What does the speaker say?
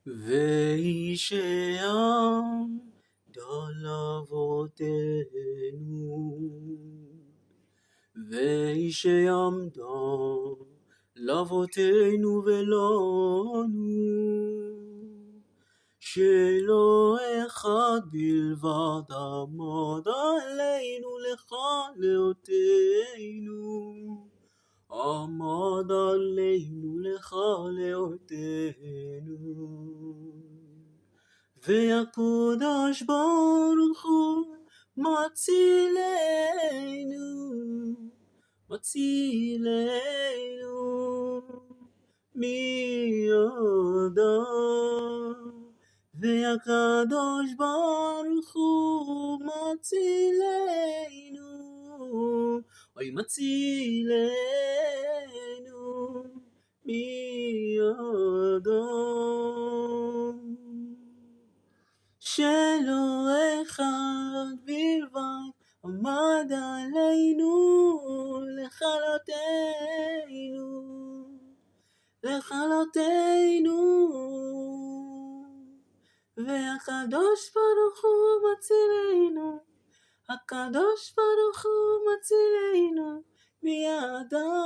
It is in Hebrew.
ואיש העם דל אבותינו, ואיש העם דל אבותינו ולנו, שלא אחד בלבד עמד עלינו לכלותנו, עמד עלינו לכלותנו. והקדוש ברוך הוא מצילנו, מצילנו מידם. והקדוש ברוך הוא מצילנו, אוי מצילנו מידם. שלא אחד בלבד עמד עלינו לכלותנו, לכלותנו. והקדוש ברוך הוא מצילנו, הקדוש ברוך הוא מצילנו מידם.